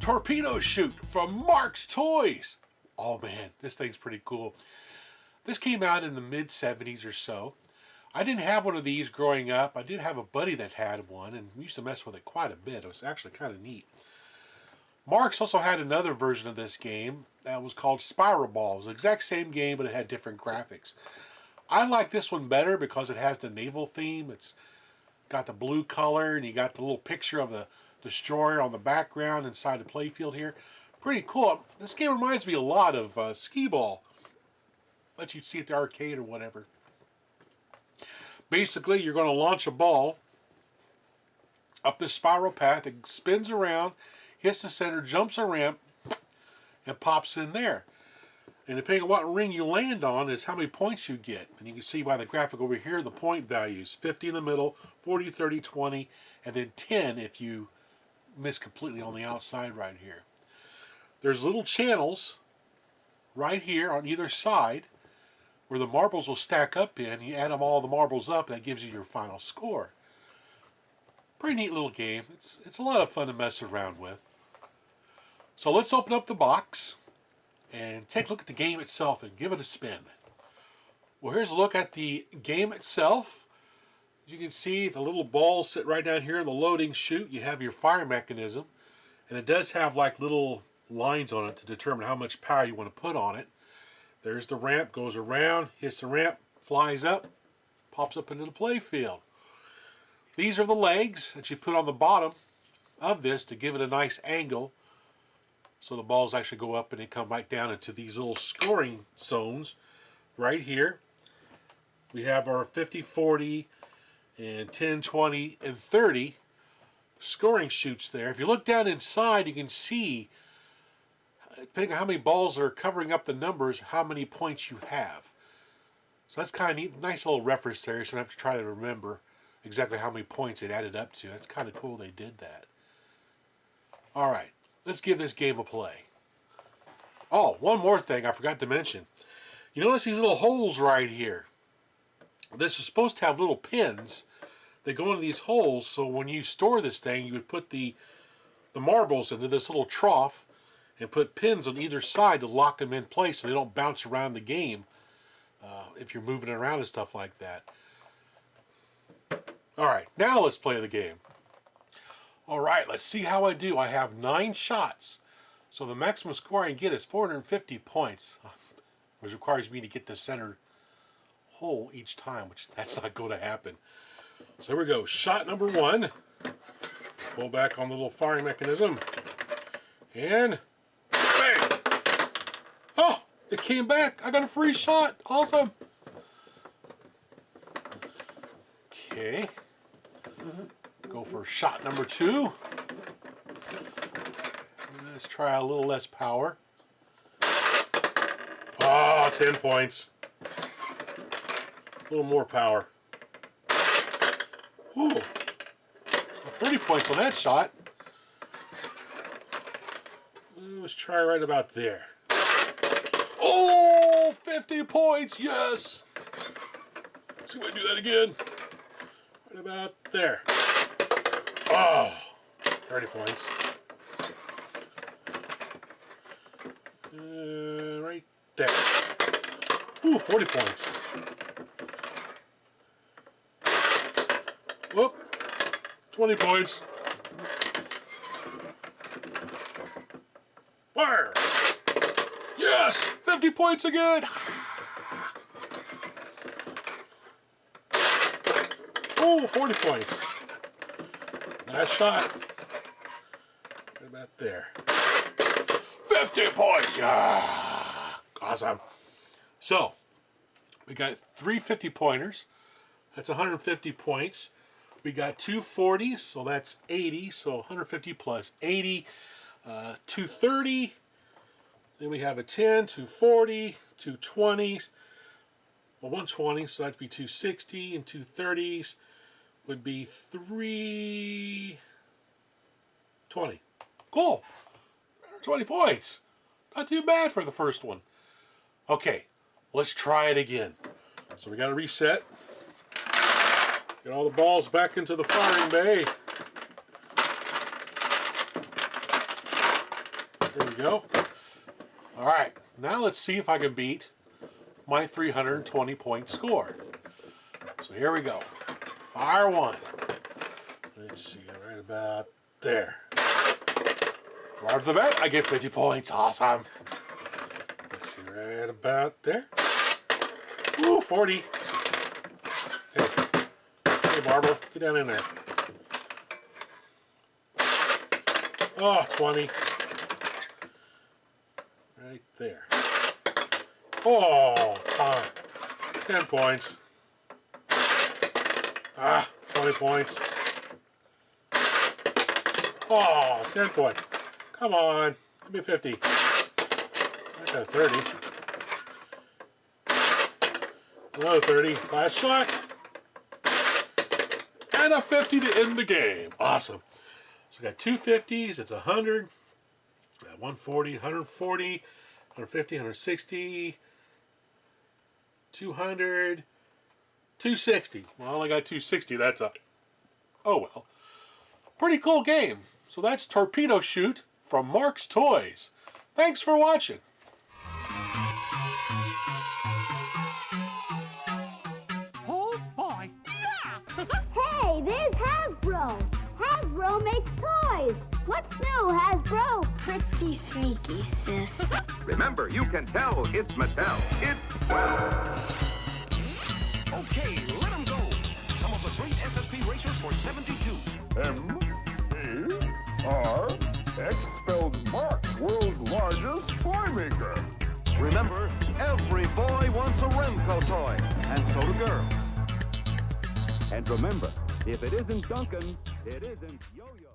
Torpedo chute from Marx Toys. Oh man, this thing's pretty cool. This came out in the mid-70s or so. I didn't have one of these growing up. I did have a buddy that had one, and we used to mess with it quite a bit. It was actually kind of neat. Marx also had another version of this game that was called Spiral Ball. It was the exact same game, but it had different graphics. I like this one better because it has the naval theme. It's got the blue color, and you got the little picture of the destroyer on the background inside the playfield here. Pretty cool. This game reminds me a lot of Skee Ball that you'd see at the arcade or whatever. Basically, you're going to launch a ball up this spiral path. It spins around, hits the center, jumps a ramp, and pops in there. And depending on what ring you land on is how many points you get. And you can see by the graphic over here the point values. 50 in the middle, 40, 30, 20, and then 10 if you miss completely on the outside right here. There's little channels right here on either side where the marbles will stack up in. You add all the marbles up and that gives you your final score. Pretty neat little game. It's a lot of fun to mess around with. So let's open up the box and take a look at the game itself and give it a spin. Well, here's a look at the game itself. As you can see, the little balls sit right down here in the loading chute. You have your fire mechanism, and it does have like little lines on it to determine how much power you want to put on it. There's the ramp, goes around, hits the ramp, flies up, pops up into the play field. These are the legs that you put on the bottom of this to give it a nice angle so the balls actually go up and they come right down into these little scoring zones right here. We have our 50, 40, and 10, 20, and 30 scoring chutes there. If you look down inside, you can see, depending on how many balls are covering up the numbers, how many points you have. So that's kind of neat. Nice little reference there, so you don't have to try to remember exactly how many points it added up to. That's kind of cool they did that. Alright, let's give this game a play. Oh, one more thing I forgot to mention. You notice these little holes right here? This is supposed to have little pins that go into these holes, so when you store this thing, you would put the marbles into this little trough and put pins on either side to lock them in place so they don't bounce around the game if you're moving around and stuff like that. Alright, now let's play the game. Alright, let's see how I do. I have 9 shots, so the maximum score I can get is 450 points, which requires me to get the center hole each time, which that's not going to happen. So here we go. Shot number 1. Pull back on the little firing mechanism. And bang! Oh, it came back. I got a free shot. Awesome. Okay. Go for shot number 2. Let's try a little less power. Oh, 10 points. A little more power. Ooh, 30 points on that shot. Let's try right about there. Oh, 50 points, yes! Let's see if I do that again. Right about there. Oh, 30 points. Right there. Ooh, 40 points. Whoop, 20 points. Fire! Yes! 50 points again! Oh, 40 points. Last shot. Right about there. 50 points! Yeah! Awesome. So, we got 3 50-pointers. That's 150 points. We got 2 40s, so that's 80, so 150 plus 80, 230. Then we have a 10, 240, 220s, well, 120, so that'd be 260, and 230s would be 320. Cool. 20 points. Not too bad for the first one. Okay, let's try it again. So we got to reset. Get all the balls back into the firing bay. There we go. All right, now let's see if I can beat my 320-point score. So here we go. Fire one. Let's see, right about there. Right off the bat, I get 50 points. Awesome. Let's see, right about there. Ooh, 40. Hey, Barbara, get down in there. Oh, 20. Right there. Oh, 10 points. 20 points. Oh, 10 points. Come on. Give me 50. I got 30. Another 30. Last shot. And a 50 to end the game. Awesome. So I got two 50s. It's 100. I got 140, 140, 150, 160, 200, 260. Well, I only got 260. That's a... Oh, well. Pretty cool game. So that's Torpedo Shoot from Marx Toys. Thanks for watching. Oh boy! Yeah! Hey, there's Hasbro. Hasbro makes toys. What's new, Hasbro? Pretty sneaky, sis. Remember, you can tell it's Mattel. It's... Okay, let 'em go. Some of the great SSP racers for 72. M-A-R-X spells Marx, world's largest toy maker. Remember, every boy wants a Remco toy, and so do girls. And remember, if it isn't Duncan, it isn't Yo-Yo.